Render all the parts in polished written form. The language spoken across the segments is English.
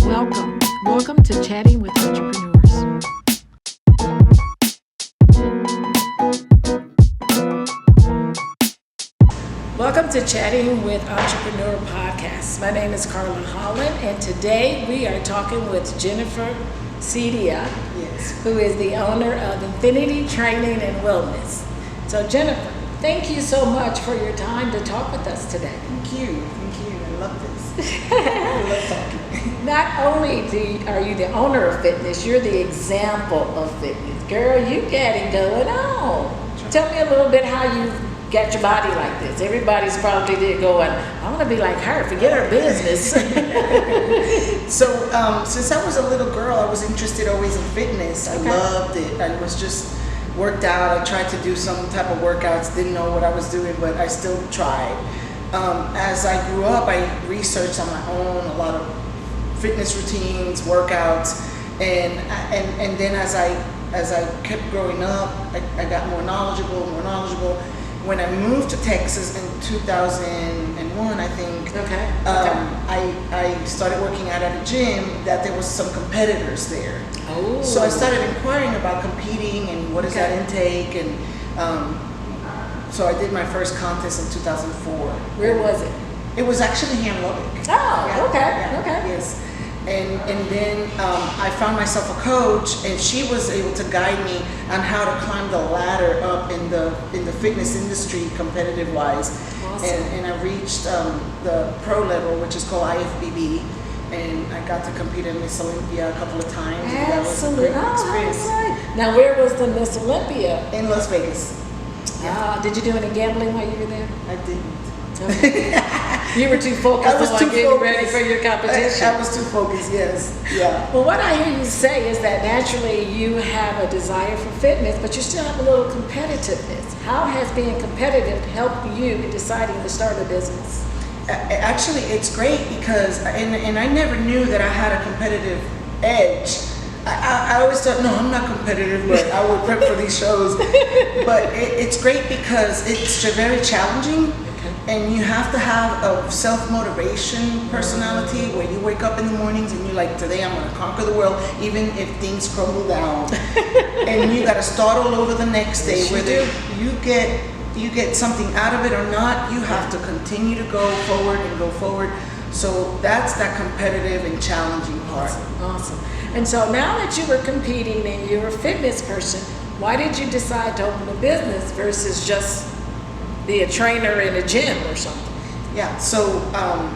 Welcome to Chatting with Entrepreneurs. Welcome to Chatting with Entrepreneur Podcast. My name is Carla Holland, and today we are talking with Jennifer Sedia, who is the owner of Infinity Training and Wellness. So Jennifer, thank you so much for your time to talk with us today. Thank you. I love this. I love talking. Not only are you the owner of fitness, you're the example of fitness. Girl, you got it going on. Sure. Tell me a little bit how you got your body like this. Everybody's probably there going, I want to be like her, forget her business. So since I was a little girl, I was interested always in fitness. I loved it. I was just worked out. I tried to do some type of workouts, didn't know what I was doing, but I still tried. As I grew up, I researched on my own a lot of fitness routines, workouts, and then as I kept growing up, I got more knowledgeable. When I moved to Texas in 2001, I think, I started working out at a gym that there was some competitors there. Oh. So I started inquiring about competing and what is that intake, and so I did my first contest in 2004. Where was it? It was actually here in Lubbock. Oh, okay. Yes. And then I found myself a coach, and she was able to guide me on how to climb the ladder up in the fitness industry, competitive wise. Awesome. And I reached the pro level, which is called IFBB, and I got to compete in Miss Olympia a couple of times. And that was a great experience. Right. Now, where was the Miss Olympia? In Las Vegas. Did you do any gambling while you were there? I didn't. You were too focused on getting ready for your competition. I was too focused, yes. Yeah. Well, what I hear you say is that naturally you have a desire for fitness, but you still have a little competitiveness. How has being competitive helped you in deciding to start a business? Actually, it's great because, and I never knew that I had a competitive edge. I always thought, no, I'm not competitive, but I would prep for these shows. But it's great because it's very challenging. And you have to have a self-motivation personality where you wake up in the mornings and you're like, today I'm going to conquer the world, even if things crumble down. And you got to start all over the next day. Whether you get something out of it or not, you have to continue to go forward. So that's that competitive and challenging part. Awesome. And so now that you were competing and you're a fitness person, why did you decide to open a business versus just be a trainer in a gym or something? Yeah, so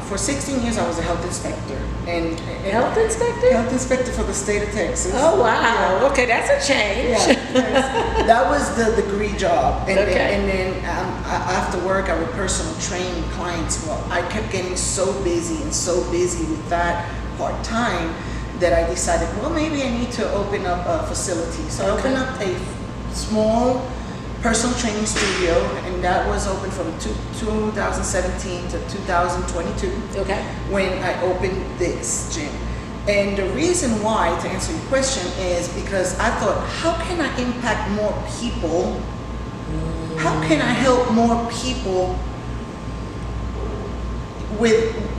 for 16 years I was a health inspector. And health inspector? Health inspector for the state of Texas. Oh, wow. Yeah. Okay, that's a change. Yeah, that was the degree job. And then after work I would personal train clients. Well, I kept getting so busy with that part-time that I decided, well, maybe I need to open up a facility. So I opened up a small personal training studio, and that was open from 2017 to 2022 when I opened this gym. And the reason why, to answer your question, is because I thought, how can I impact more people? How can I help more people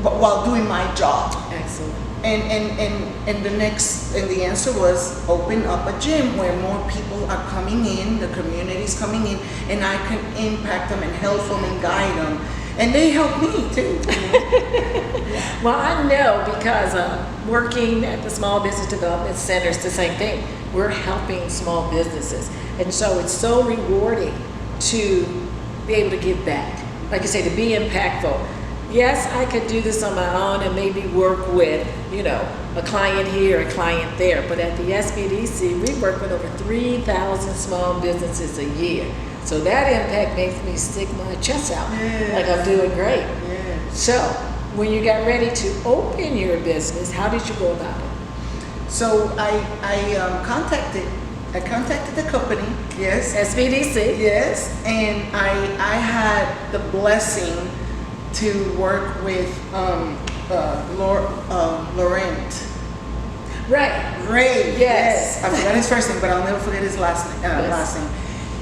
while doing my job? Excellent. And the answer was open up a gym where more people are coming in, the community's coming in, and I can impact them and help them and guide them. And they help me too. Well, I know because working at the Small Business Development Center, it's the same thing. We're helping small businesses. And so it's so rewarding to be able to give back. Like you say, to be impactful. Yes, I could do this on my own and maybe work with, a client here, a client there. But at the SBDC, we work with over 3,000 small businesses a year. So that impact makes me stick my chest out like I'm doing great. Yes. So when you got ready to open your business, how did you go about it? So I contacted the company, yes. SBDC. Yes, and I had the blessing to work with Laurent. Right. Yes. I forgot his first name, but I'll never forget his last name.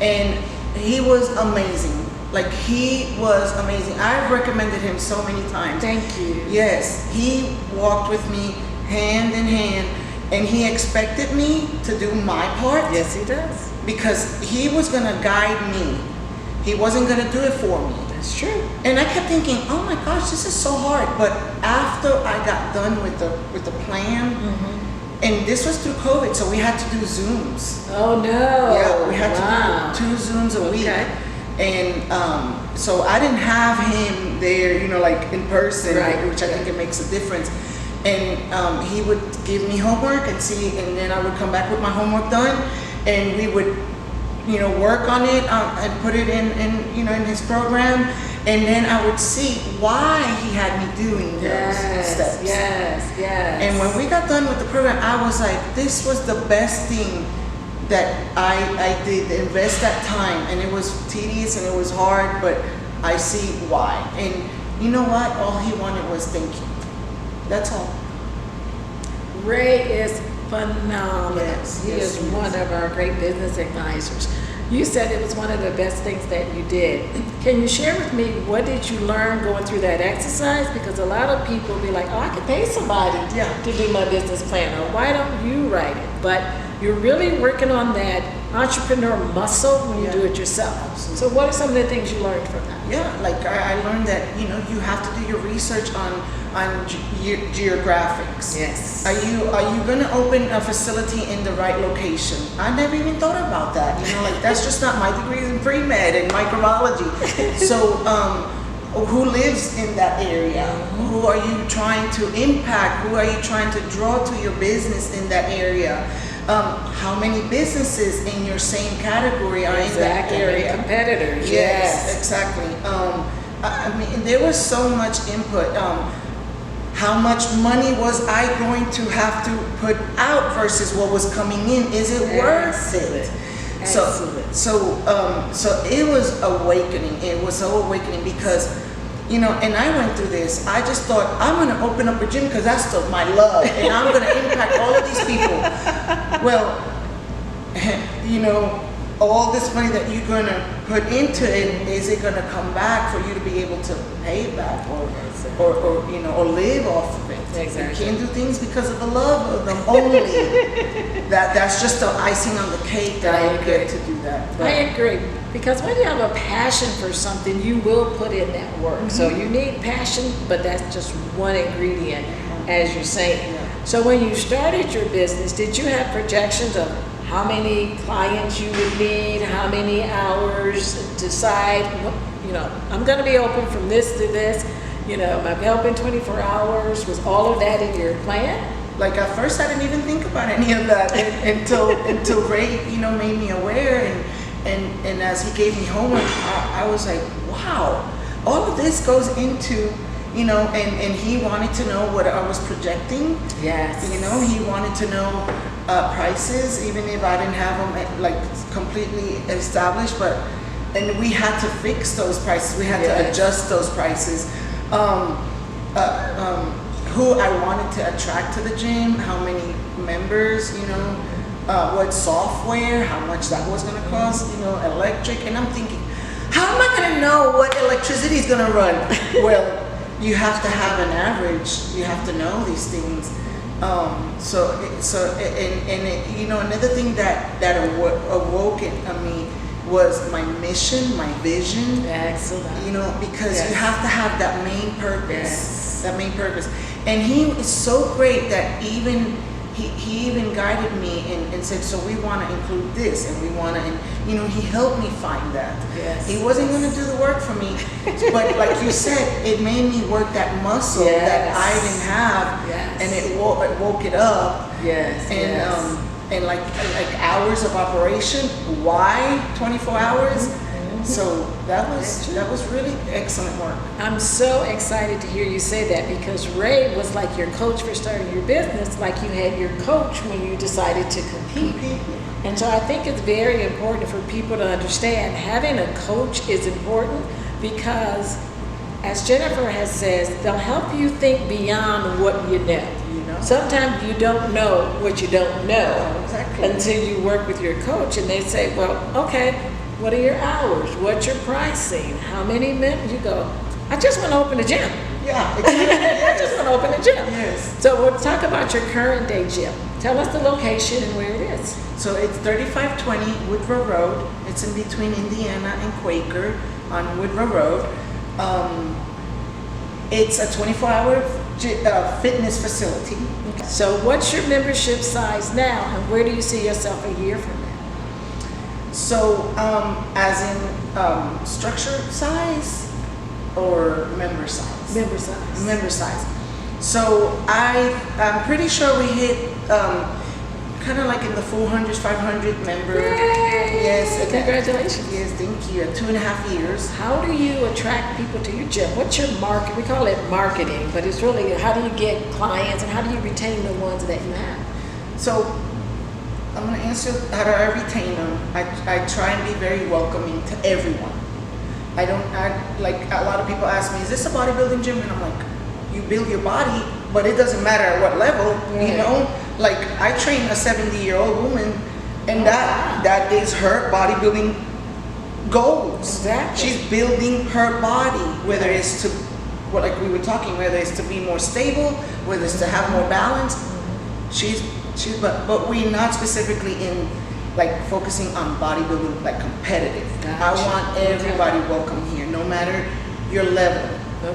And he was amazing. Like, he was amazing. I've recommended him so many times. Thank you. Yes, he walked with me hand in hand, and he expected me to do my part. Yes, he does. Because he was gonna guide me. He wasn't gonna do it for me. That's true. And I kept thinking, oh my gosh, this is so hard. But after I got done with the plan, and this was through COVID, so we had to do Zooms. Oh no. Yeah, we had to do 2 Zooms a week. And so I didn't have him there, you know, like in person, which I think it makes a difference. And he would give me homework and then I would come back with my homework done, and we would, you know, work on it and put it in you know, in his program, and then I would see why he had me doing those steps. Yes. And when we got done with the program, I was like, this was the best thing that I did, invest that time, and it was tedious and it was hard, but I see why. And you know what? All he wanted was thank you. That's all. Ray is phenomenal. Yes, he is one of our great business advisors. You said it was one of the best things that you did. Can you share with me, what did you learn going through that exercise? Because a lot of people be like, oh, I could pay somebody to do my business plan, or why don't you write it? But you're really working on that entrepreneur muscle when you do it yourself. Absolutely. So what are some of the things you learned from that? Yeah, like I learned that, you know, you have to do your research on geographics. Yes. Are you gonna open a facility in the right location? I never even thought about that. You know, like that's just not my degrees in pre-med and microbiology. So who lives in that area? Who are you trying to impact? Who are you trying to draw to your business in that area? How many businesses in your same category are in that area? Competitors. Yes, exactly. I mean, there was so much input. How much money was I going to have to put out versus what was coming in? Is it worth it? So it was awakening. It was so awakening because, you know, and I went through this. I just thought, I'm going to open up a gym because that's my love, and I'm going to impact all of these people. Well, you know, all this money that you're going to put into it, is it going to come back for you to be able to pay it back or you know, or live off of it? Exactly. You can't do things because of the love of them only. That's just the icing on the cake that I get to do that. But I agree. Because when you have a passion for something, you will put in that work. So you need passion, but that's just one ingredient, as you're saying. So when you started your business, did you have projections of how many clients you would need, how many hours, decide, you know, I'm going to be open from this to this, you know, I'm open 24 hours. Was all of that in your plan? Like at first I didn't even think about any of that until Ray, you know, made me aware, and as he gave me homework, I was like, wow, all of this goes into, you know, and he wanted to know what I was projecting. Yes. You know, he wanted to know prices, even if I didn't have them like completely established, and we had to fix those prices. We had to adjust those prices. Who I wanted to attract to the gym, how many members, you know, what software, how much that was going to cost, you know, electric. And I'm thinking, how am I going to know what electricity is going to run? Well, you have to have an average. You have to know these things. You know, another thing that awoke it on me was my mission, my vision. Excellent. You know, because you have to have that main purpose. Yes. That main purpose. And he is so great that he even guided me and said, so we want to include this, and we want to, and you know, he helped me find that. Yes. He wasn't going to do the work for me, but like you said, it made me work that muscle that I didn't have, and it woke it up. Yes. And like hours of operation. Why 24 hours? So that was really excellent work. I'm so excited to hear you say that, because Ray was like your coach for starting your business, like you had your coach when you decided to compete. And so I think it's very important for people to understand having a coach is important, because as Jennifer has said, they'll help you think beyond what you know. Sometimes you don't know what you don't know until you work with your coach, and they say, well, okay, what are your hours? What's your pricing? How many minutes? You go, I just want to open a gym. Yeah, exactly. I just want to open a gym. Yes. So we'll talk about your current day gym. Tell us the location and where it is. So it's 3520 Woodrow Road. It's in between Indiana and Quaker on Woodrow Road. It's a 24-hour fitness facility. Okay. So what's your membership size now, and where do you see yourself a year from now? So, as in structure size or member size? Member size. Member size. So I'm pretty sure we hit kind of like in the 400, 500 member. Yay! Yes. Congratulations. Yes, thank you. 2.5 years. How do you attract people to your gym? What's your market? We call it marketing, but it's really how do you get clients and how do you retain the ones that you have? So I'm going to answer how do I retain them. I try and be very welcoming to everyone. I like a lot of people ask me, is this a bodybuilding gym? And I'm like, you build your body, but it doesn't matter at what level, you know? Like I train a 70-year-old woman and that is her bodybuilding goals. Exactly. She's building her body, whether it's to, like we were talking, whether it's to be more stable, whether it's to have more balance. But we're not specifically in like focusing on bodybuilding like competitive. Gotcha. I want everybody welcome here, no matter your level,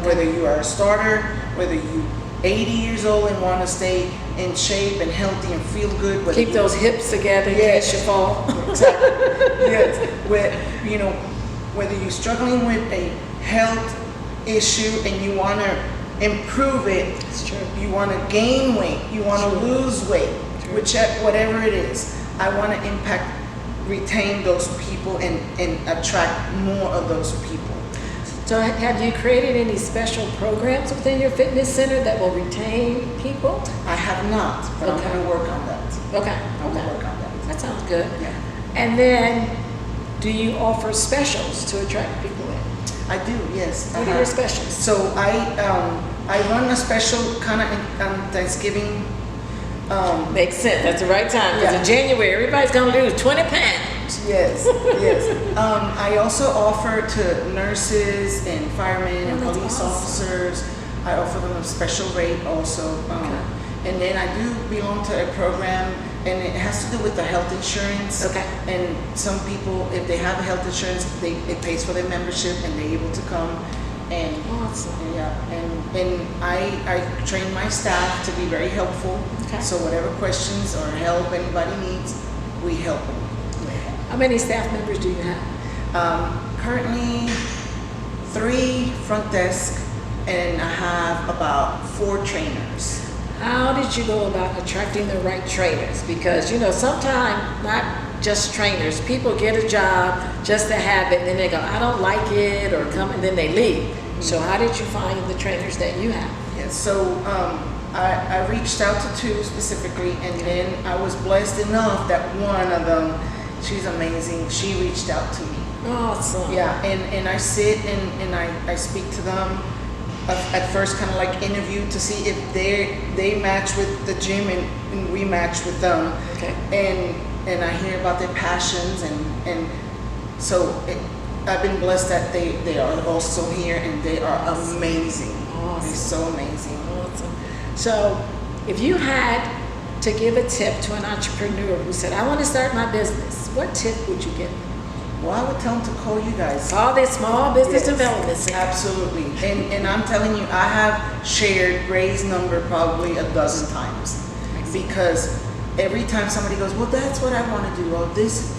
whether you are a starter, whether you 80 years old and want to stay in shape and healthy and feel good. Keep those hips together in case you fall. Exactly. Yes. Whether you're struggling with a health issue and you want to improve it, it's true. You want to gain weight, you want to lose weight, whatever it is. I want to retain those people and attract more of those people. So have you created any special programs within your fitness center that will retain people? I have not, but I'm going to work on that. Okay. I'm going to work on that. That sounds good. Yeah. And then, do you offer specials to attract people in? I do, yes. What are your specials? So I run a special kind of on Thanksgiving. Makes sense. That's the right time because in January everybody's going to lose 20 pounds. Yes, yes. I also offer to nurses and firemen and police officers. I offer them a special rate also. And then I do belong to a program, and it has to do with the health insurance. Okay. And some people, if they have health insurance, it pays for their membership, and they're able to come. And awesome. And I train my staff to be very helpful. Okay. So whatever questions or help anybody needs, we help them. How many staff members do you have? Currently 3 front desk, and I have about 4 trainers. How did you go about attracting the right trainers? Because sometimes not just trainers, people get a job just to have it, and then they go, I don't like it, or come, and then they leave. Mm-hmm. So how did you find the trainers that you have? Yes, so I reached out to 2 specifically, and then I was blessed enough that one of them, she's amazing, she reached out to me. Awesome. Yeah, and I sit and I speak to them. At first, kind of like interview to see if they match with the gym and we match with them. Okay. And I hear about their passions and so I've been blessed that they are also here and they are amazing. Awesome. They're so amazing. Awesome. So if you had to give a tip to an entrepreneur who said, I want to start my business, what tip would you give them? Well, I would tell them to call you guys. Call this Small Business Development Center. Absolutely. And I'm telling you, I have shared Ray's number probably 12 times. Because every time somebody goes, well, that's what I want to do, or this,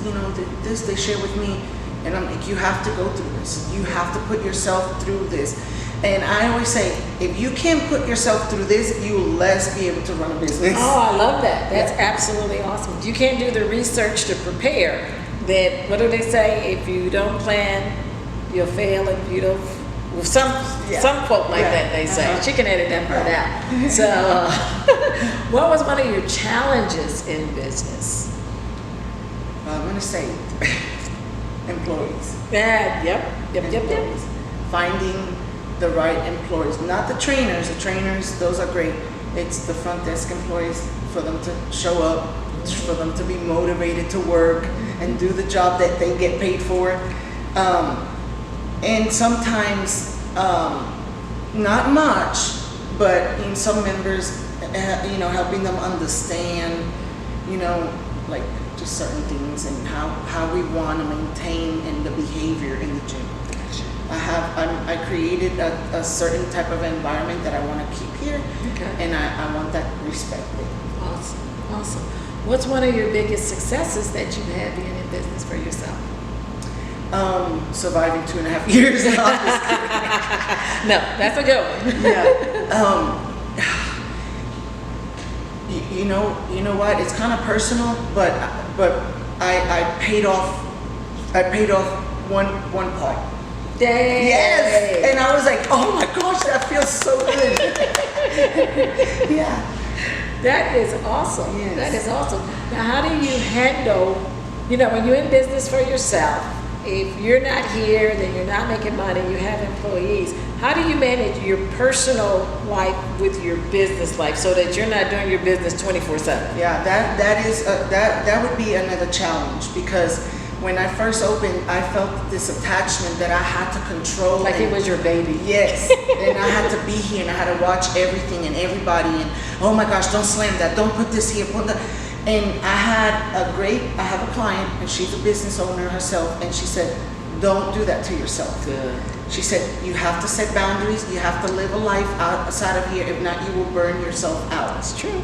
this they share with me, and I'm like, you have to go through this. You have to put yourself through this. And I always say, if you can't put yourself through this, you will less be able to run a business. Oh, I love that. That's absolutely awesome. If you can't do the research to prepare, then what do they say? If you don't plan, you'll fail. If you don't, some quote like that they say. She can edit that part out. So, what was one of your challenges in business? I'm going to say employees. Yeah. Yep. Finding the right employees, not the trainers. The trainers, those are great. It's the front desk employees, for them to show up, for them to be motivated to work and do the job that they get paid for. And sometimes Not much, but in some members, helping them understand, like just certain things and how we want to maintain and the behavior in the gym. I created a certain type of environment that I want to keep here, and I want that respected. Awesome. What's one of your biggest successes that you've had being in business for yourself? Surviving 2.5 years. No, that's a good one. Yeah. You know what? It's kind of personal, but I paid off one part. Dang. Yes, and I was like, oh my gosh, that feels so good. Yeah. That is awesome. Yes. That is awesome. Now, how do you handle, when you're in business for yourself, if you're not here, then you're not making money, you have employees, how do you manage your personal life with your business life so that you're not doing your business 24/7? Yeah, that would be another challenge, because when I first opened, I felt this attachment that I had to control. Like it was your baby. Yes, and I had to be here, and I had to watch everything and everybody, and oh my gosh, don't slam that, don't put this here, put that. And I have a client, and she's a business owner herself, and she said, don't do that to yourself. Good. She said, you have to set boundaries, you have to live a life outside of here, if not, you will burn yourself out. That's true.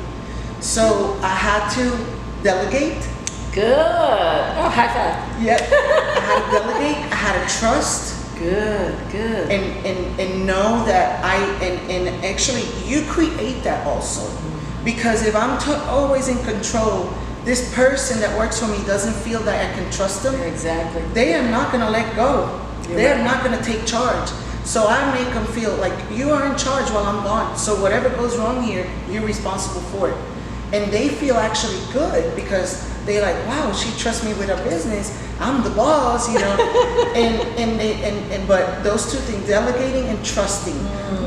So I had to delegate. Good. Oh, high five. Yep. I had to delegate. I had to trust. Good. And know that and actually you create that also, because if I'm always in control, this person that works for me doesn't feel that I can trust them. Exactly. They are not going to let go. They're not going to take charge. So I make them feel like you are in charge while I'm gone. So whatever goes wrong here, you're responsible for it. And they feel actually good, because they're like, wow, she trusts me with her business. I'm the boss, but those two things, delegating and trusting,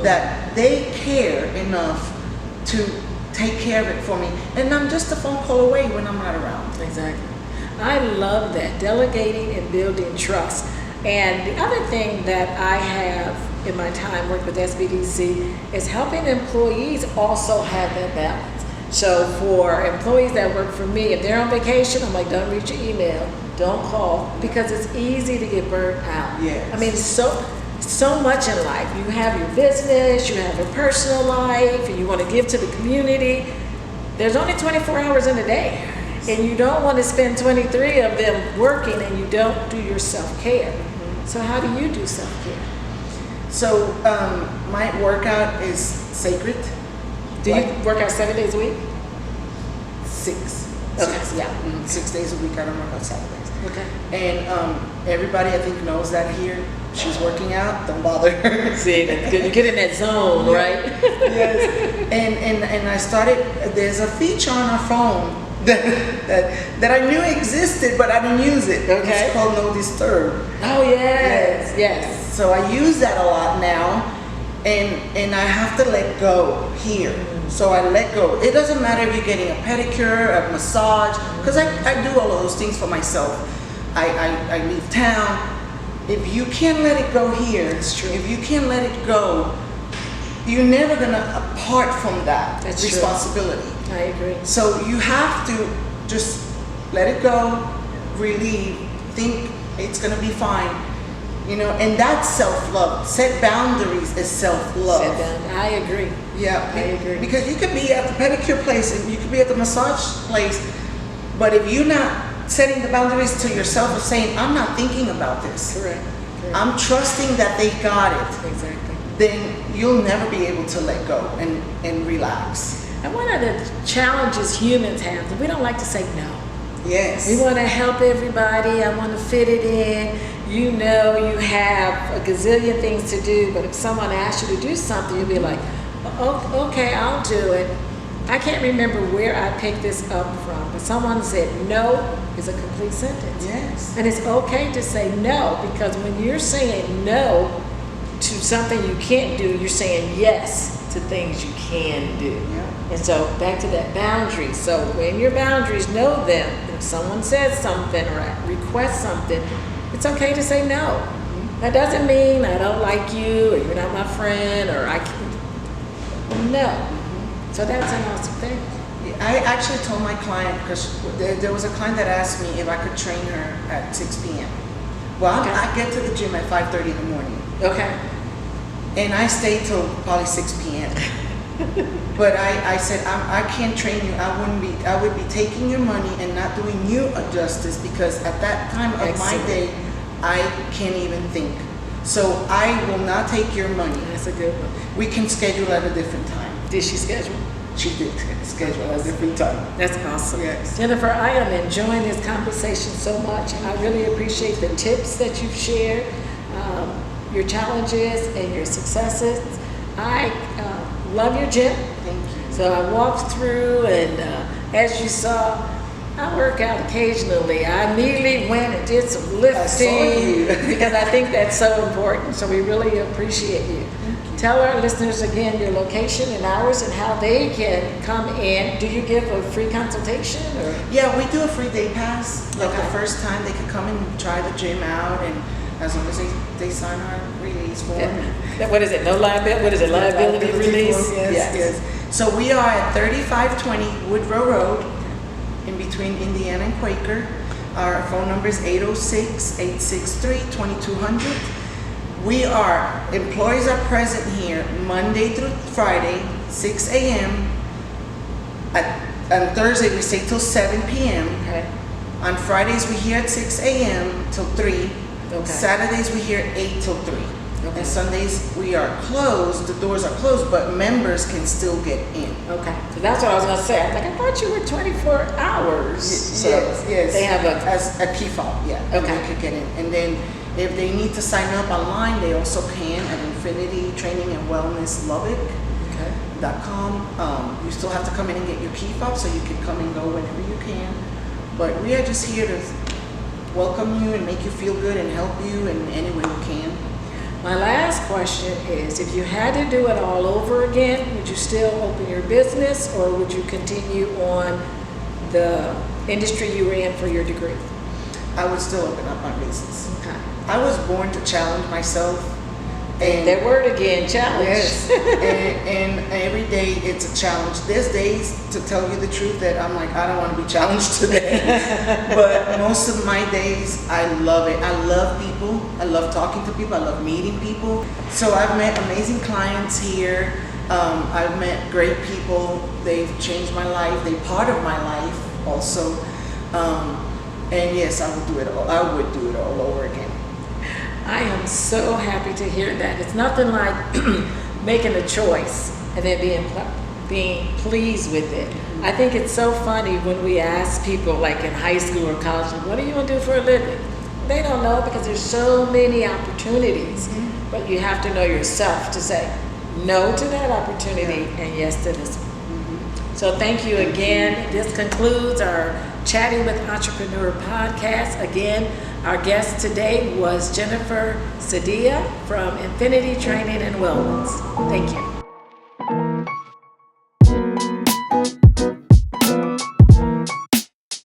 that they care enough to take care of it for me. And I'm just a phone call away when I'm not around. Exactly. I love that, delegating and building trust. And the other thing that I have in my time worked with SBDC is helping employees also have that balance. So for employees that work for me, if they're on vacation, I'm like, don't read your email, don't call, because it's easy to get burnt out. Yes. I mean, so much in life. You have your business, you have your personal life, and you want to give to the community. There's only 24 hours in a day, and you don't want to spend 23 of them working and you don't do your self-care. So how do you do self-care? So my workout is sacred. Do you work out 7 days a week? 6. Okay. 6, yeah. 6 days a week. I don't work out Saturdays. Okay. And everybody, I think, knows that here. She's working out. Don't bother her. See, that's good. You get in that zone, right? Yes. And I started. There's a feature on our phone that I knew existed, but I didn't use it. Okay. It's called No Disturb. Oh yes. So I use that a lot now. And I have to let go here. So I let go. It doesn't matter if you're getting a pedicure, a massage, because I do all of those things for myself. I leave town. If you can't let it go here, That's true. if you can't let it go, you're never gonna apart from that That's responsibility. true. I agree. So you have to just let it go, relieve, think it's gonna be fine. And that's self-love. Set boundaries is self-love. Sit down. I agree. Yeah, I agree. Because you could be at the pedicure place and you could be at the massage place, but if you're not setting the boundaries to yourself of saying, I'm not thinking about this. Correct. I'm trusting that they got it. Exactly. Then you'll never be able to let go and relax. And one of the challenges humans have is we don't like to say no. Yes. We want to help everybody. I want to fit it in. You have a gazillion things to do, but if someone asks you to do something, you'll be like, okay, I'll do it. I can't remember where I picked this up from, but someone said no is a complete sentence. Yes. And it's okay to say no, because when you're saying no to something you can't do, you're saying yes to things you can do. Yeah. And so back to that boundary. So when your boundaries, know them. If someone says something or requests something, it's okay to say no. That doesn't mean I don't like you or you're not my friend or I can't. No. So that's an awesome thing. I actually told my client, because there was a client that asked me if I could train her at 6 p.m. Well, Okay. I get to the gym at 5:30 in the morning, Okay. and I stay till probably 6 p.m. But I said, I can't train you. I would be taking your money and not doing you a justice, because at that time of Excellent. my day, I can't even think. So I will not take your money. That's a good one. We can schedule at a different time. Did she schedule? She did schedule at a different time. That's awesome. Yes. Jennifer, I am enjoying this conversation so much. I really appreciate the tips that you've shared, your challenges and your successes. I love your gym. Thank you. So I walked through, and as you saw, I work out occasionally. I immediately went and did some I lifting saw you. because I think that's so important. So we really appreciate you. Tell our listeners again your location and hours and how they can come in. Do you give a free consultation or? Yeah, we do a free day pass. Like Okay. the first time they could come and try the gym out, and as long as they sign our release form. What is it? No liability? What is it? Liability release? Form. Yes. So we are at 3520 Woodrow Road, in between Indiana and Quaker. Our phone number is 806-863-2200. Employees are present here Monday through Friday, 6 a.m. On Thursday, we stay till 7 p.m. Okay. On Fridays, we're here at 6 a.m. till 3. Okay. Saturdays, we're here 8 till 3. Okay. And Sundays, we are closed. The doors are closed, but members can still get in. Okay. So that's what I was going to say. I was like, I thought you were 24 hours. So Yes. They have As a key fob, yeah. Okay. They could get in. And then if they need to sign up online, they also can at Infinity Training and Wellness Lubbock.com. Okay. You still have to come in and get your key fob, so you can come and go whenever you can. But we are just here to welcome you and make you feel good and help you in any way we can. My last question is, if you had to do it all over again, would you still open your business or would you continue on the industry you were in for your degree? I would still open up my business. Okay. I was born to challenge myself. And That word again, challenge. yes, and every day it's a challenge. There's days, to tell you the truth, that I'm like, I don't want to be challenged today. But most of my days, I love it. I love people. I love talking to people. I love meeting people. So I've met amazing clients here. I've met great people. They've changed my life. They're part of my life also. And yes, I would do it all. I would do it all over again. I am so happy to hear that. It's nothing like making a choice and then being pleased with it. I think it's so funny when we ask people, like in high school or college, what do you want to do for a living? They don't know because there's so many opportunities. Mm-hmm. But you have to know yourself to say no to that opportunity and yes to this one. Mm-hmm. So thank you again. This concludes our Chatting with Entrepreneur podcast. Again, our guest today was Jennifer Sedia from Infinity Training and Wellness. Thank you.